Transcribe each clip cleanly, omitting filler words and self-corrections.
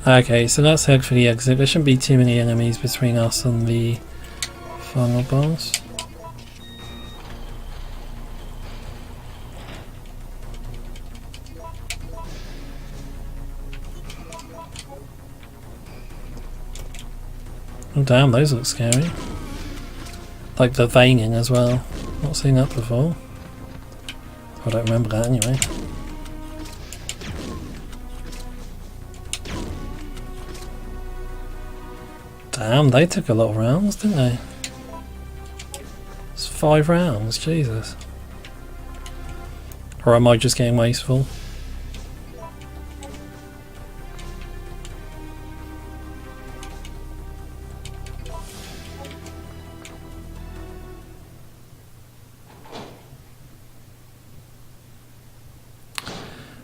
Okay, so let's head for the exit. There shouldn't be too many enemies between us and the final boss. Oh damn, those look scary. Like the veining as well. Not seen that before. I don't remember that anyway. Damn, they took a lot of rounds, didn't they? It's 5 rounds, Jesus. Or am I just getting wasteful?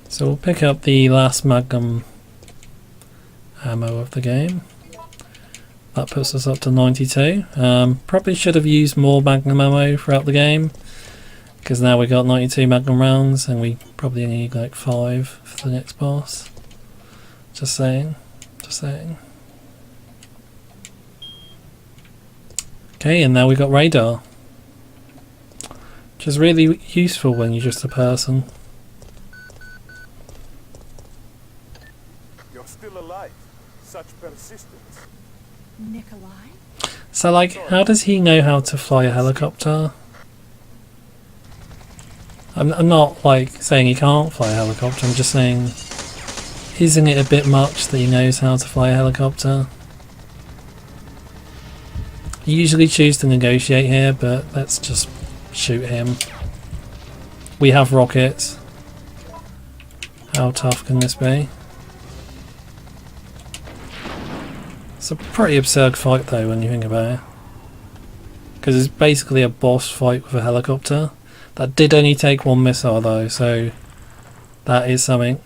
So we'll pick up the last Magnum ammo of the game. That puts us up to 92. Probably should have used more Magnum ammo throughout the game, because now we got 92 Magnum rounds and we probably need like 5 for the next boss. Just saying. Just saying. Okay, and now we got radar, which is really useful when you're just a person. You're still alive. Such persistence. Nikolai? So like, how does he know how to fly a helicopter? I'm not like saying he can't fly a helicopter, I'm just saying, isn't it a bit much that he knows how to fly a helicopter? I usually choose to negotiate here, but let's just shoot him. We have rockets. How tough can this be? It's a pretty absurd fight though when you think about it. Because it's basically a boss fight with a helicopter. That did only take 1 missile though, so that is something.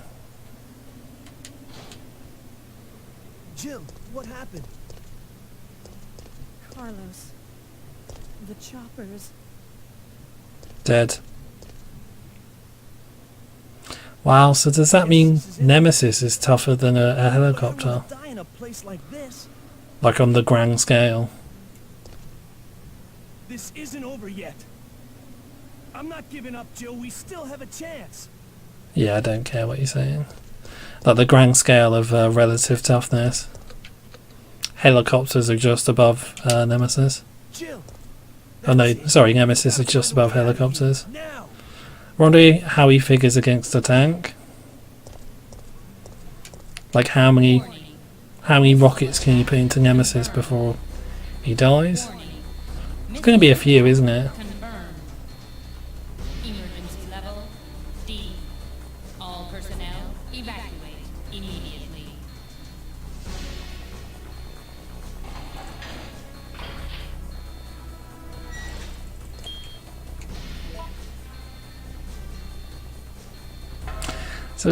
Jill, what happened? Carlos. The choppers. Dead. Wow, so does that mean Nemesis is tougher than a helicopter? Die in a place like this. Like on the grand scale? This isn't over yet. I'm not giving up, Jill. We still have a chance. Yeah, I don't care what you're saying. Like the grand scale of relative toughness. Helicopters are just above Nemesis. Jill. Oh no, sorry, Nemesis is just above helicopters. Now. Wonder how he figures against a tank. Like how many rockets can you put into Nemesis before he dies? It's going to be a few, isn't it? Confirmed. Emergency level D. All personnel evacuate immediately. So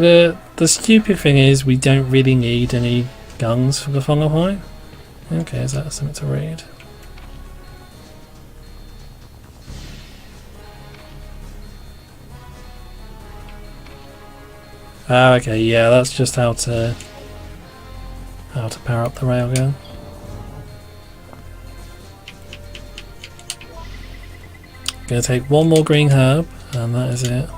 the stupid thing is we don't really need any guns for the final fight. Okay, is that something to read? Ah, okay, yeah, that's just how to power up the railgun. Gonna take 1 more green herb, and that is it.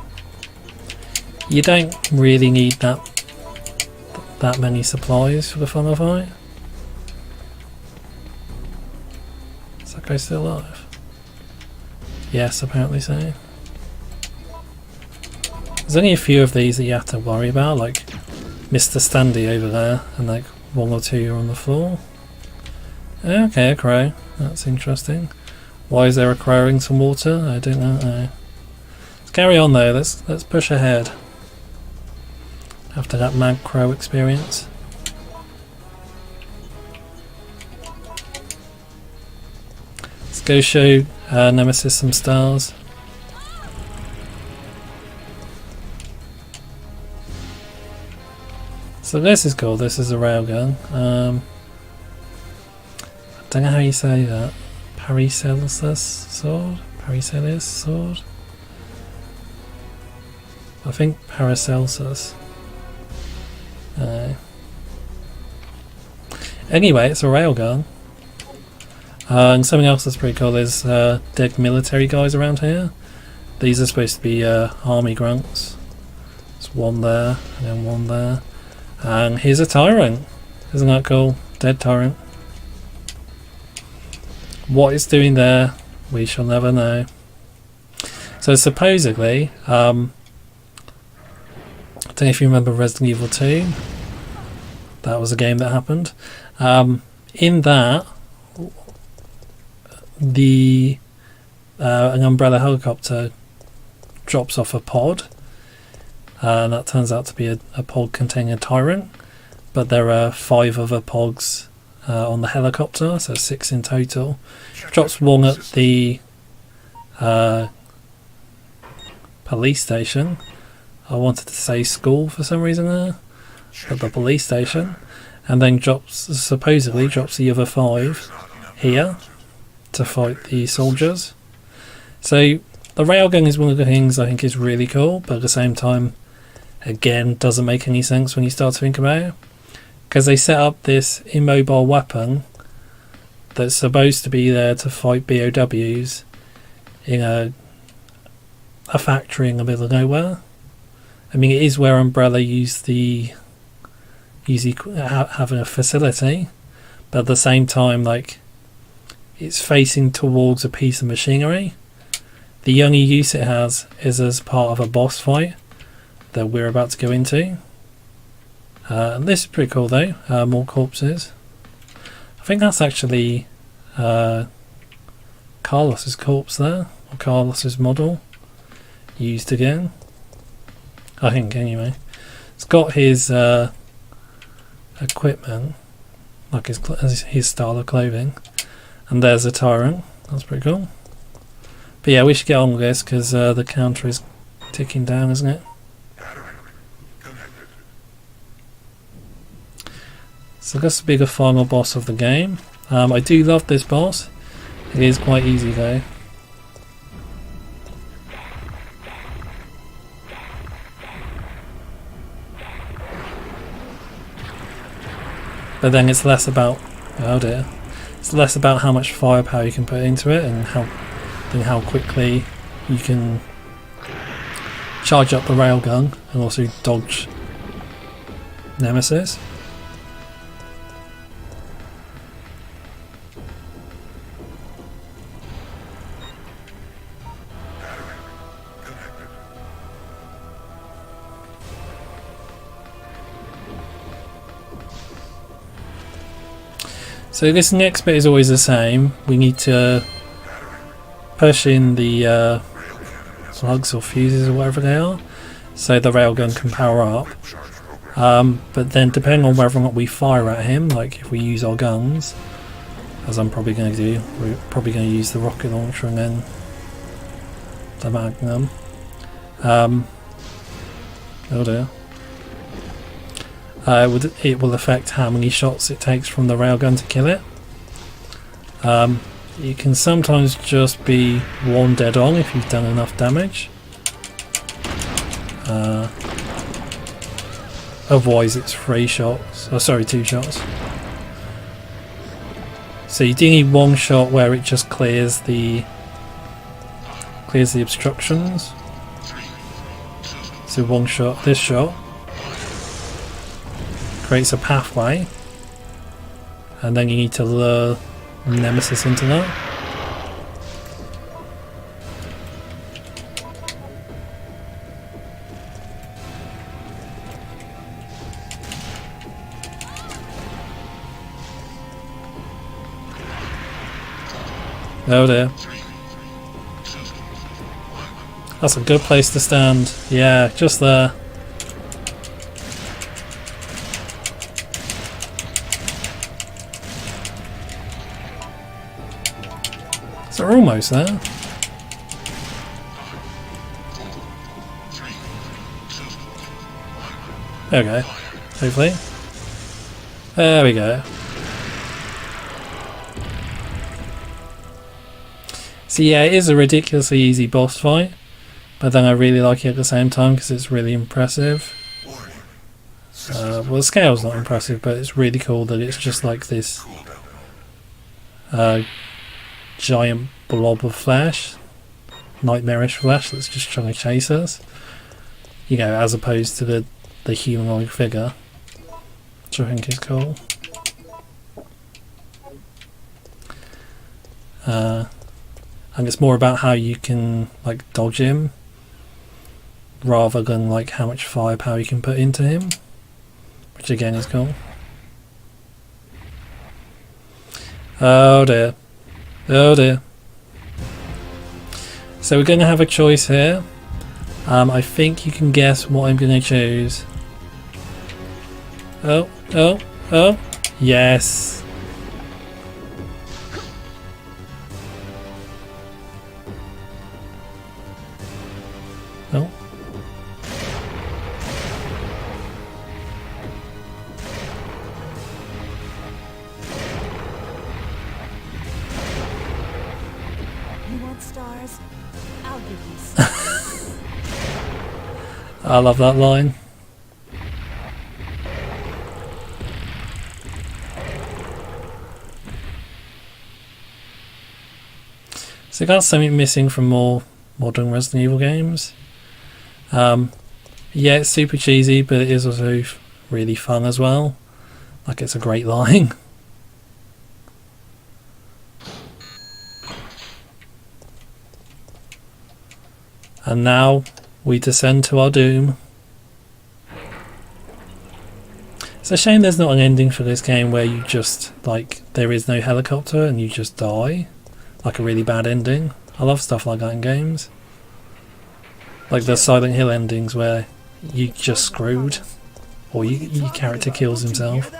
You don't really need that many supplies for the final fight. Is that guy still alive? Yes, apparently so. There's only a few of these that you have to worry about, like Mr. Standy over there, and like 1 or 2 are on the floor. Okay, a crow. That's interesting. Why is there a crow in some water? I don't know. Let's carry on though. Let's push ahead. After that mad crow experience. Let's go show Nemesis some stars. So this is cool. This is a railgun. I don't know how you say that. Paracelsus sword? Paracelsus sword? I think Paracelsus. Anyway, it's a railgun. And something else that's pretty cool is dead military guys around here. These are supposed to be army grunts. There's one there, and then one there. And here's a tyrant. Isn't that cool? Dead tyrant. What it's doing there, we shall never know. So supposedly, I don't know if you remember Resident Evil 2. That was a game that happened. In that, an Umbrella helicopter drops off a pod, and that turns out to be a pod containing a tyrant. But there are 5 other pods on the helicopter, so 6 in total. Drops one at the police station. I wanted to say school for some reason there, at the police station, and then supposedly drops the other 5 here to fight the soldiers. So the railgun is one of the things I think is really cool, but at the same time, again, doesn't make any sense when you start to think about it, because they set up this immobile weapon that's supposed to be there to fight BOWs in a factory in the middle of nowhere. I mean, it is where Umbrella having a facility, but at the same time, like, it's facing towards a piece of machinery. The only use it has is as part of a boss fight that we're about to go into. And this is pretty cool though. More corpses. I think that's actually Carlos's corpse there, or Carlos's model used again. I think anyway. It's got his equipment, like his style of clothing, and there's a tyrant. That's pretty cool. But yeah, we should get on with this because the counter is ticking down, isn't it? So this will be the final boss of the game. I do love this boss. It is quite easy though. But then it's less about, oh dear, it's less about how much firepower you can put into it and how quickly you can charge up the railgun and also dodge Nemesis. So this next bit is always the same. We need to push in the plugs or fuses or whatever they are, so the railgun can power up. But then depending on whether or not we fire at him, like if we use our guns, as I'm probably going to do, we're probably going to use the rocket launcher and then the Magnum. Oh dear. It will affect how many shots it takes from the railgun to kill it. You can sometimes just be one dead on if you've done enough damage. Otherwise it's 3 shots. Oh, sorry, 2 shots. So you do need 1 shot where it just clears the obstructions. So 1 shot, this shot creates a pathway, and then you need to lure Nemesis into that. Oh dear. That's a good place to stand. Yeah, just there. So we're almost there. There we go. Hopefully. There we go. So yeah, it is a ridiculously easy boss fight, but then I really like it at the same time because it's really impressive. Well, the scale's not impressive, but it's really cool that it's just like this giant blob of flesh, nightmarish flesh that's just trying to chase us. You know, as opposed to the humanoid figure, which I think is cool. And it's more about how you can like dodge him rather than like how much firepower you can put into him, which again is cool. Oh dear. Oh dear. So we're going to have a choice here. I think you can guess what I'm going to choose. Oh, oh, oh. Yes. Oh. You want stars? I'll give you stars. I love that line. So that's something missing from more modern Resident Evil games. Yeah, it's super cheesy, but it is also really fun as well. Like, it's a great line. And now we descend to our doom. It's a shame there's not an ending for this game where you just, like, there is no helicopter and you just die. Like a really bad ending. I love stuff like that in games. Like the Silent Hill endings where you just screwed. Or your character kills himself.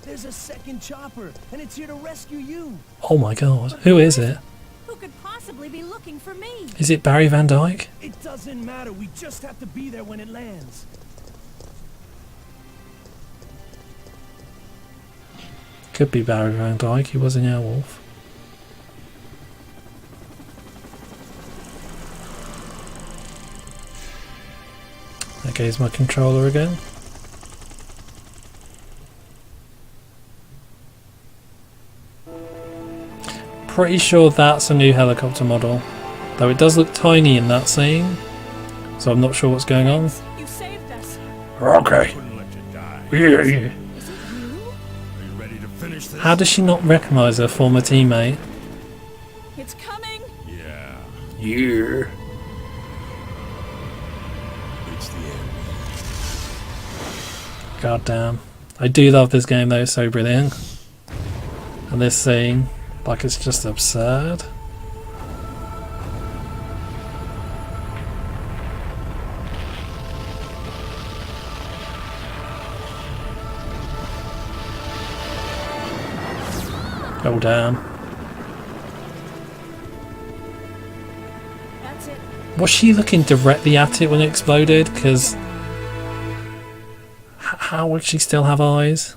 There's a second chopper, and it's here to rescue you. Oh my god, who is it? Who could possibly be looking for me? Is it Barry Van Dyke? It doesn't matter. We just have to be there when it lands. Could be Barry Van Dyke, he was in Airwolf. Okay, here's my controller again. Pretty sure that's a new helicopter model, though it does look tiny in that scene, so I'm not sure what's going on. You saved us. Okay. Wouldn't let you die. Yeah. Is it you? Are you ready to finish this? How does she not recognise her former teammate? It's coming. Yeah, Yeah. it's the end. God damn. I do love this game though, it's so brilliant. And this scene, like, it's just absurd. Oh damn. That's it. Was she looking directly at it when it exploded? Because how would she still have eyes?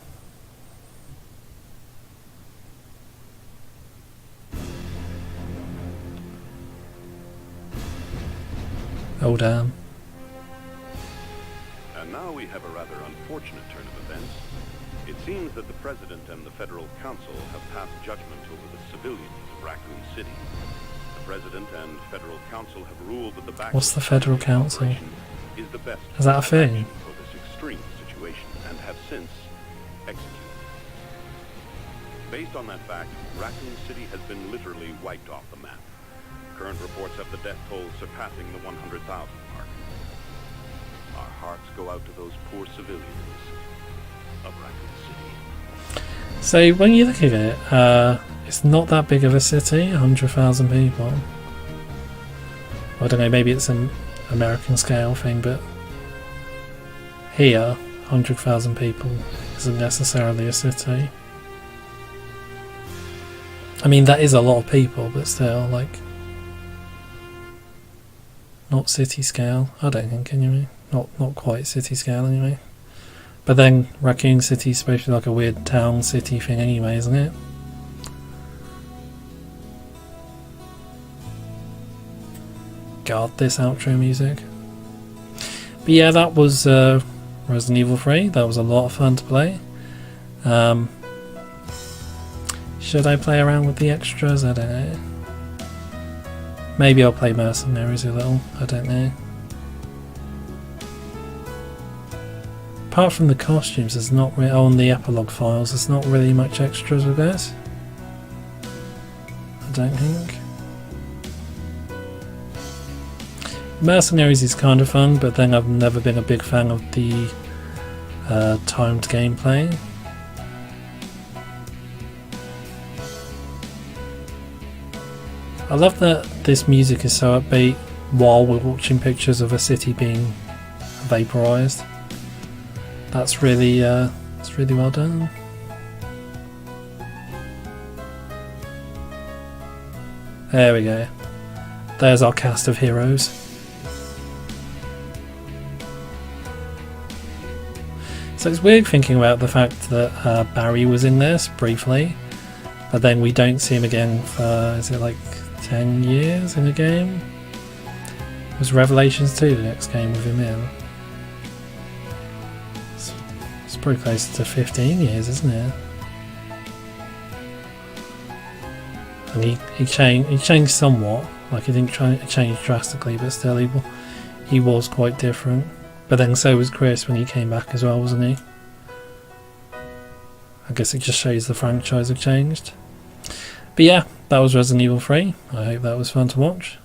Oh damn. And now we have a rather unfortunate turn of events. It seems that the President and the Federal Council have passed judgment over the civilians of Raccoon City. The President and Federal Council have ruled that the back What's the Federal Council? is the best Is that a thing? for this extreme situation and have since executed. Based on that fact, Raccoon City has been literally wiped off the map. Current reports have the death toll surpassing the 100,000 mark. Our hearts go out to those poor civilians of Raccoon City. So when you look at it, it's not that big of a city, 100,000 people. I don't know, maybe it's an American scale thing, but here, 100,000 people isn't necessarily a city. I mean, that is a lot of people, but still, like, not city scale, I don't think, anyway. Not quite city scale, anyway. But then, Raccoon City's supposed to be like a weird town city thing anyway, isn't it? God, this outro music. But yeah, that was Resident Evil 3. That was a lot of fun to play. Should I play around with the extras? I don't know. Maybe I'll play Mercenaries a little. I don't know. Apart from the costumes, there's not really, on the epilogue files, there's not really much extras with this. I don't think. Mercenaries is kind of fun, but then I've never been a big fan of the timed gameplay. I love that this music is so upbeat while we're watching pictures of a city being vaporized. That's really well done. There we go. There's our cast of heroes. So it's weird thinking about the fact that Barry was in this briefly, but then we don't see him again for, is it like 10 years in a game? It was Revelations 2 the next game with him in. It's pretty close to 15 years, isn't it? And he changed somewhat, like he didn't change drastically, but still he was quite different. But then so was Chris when he came back as well, wasn't he? I guess it just shows the franchise have changed. But yeah, that was Resident Evil 3. I hope that was fun to watch.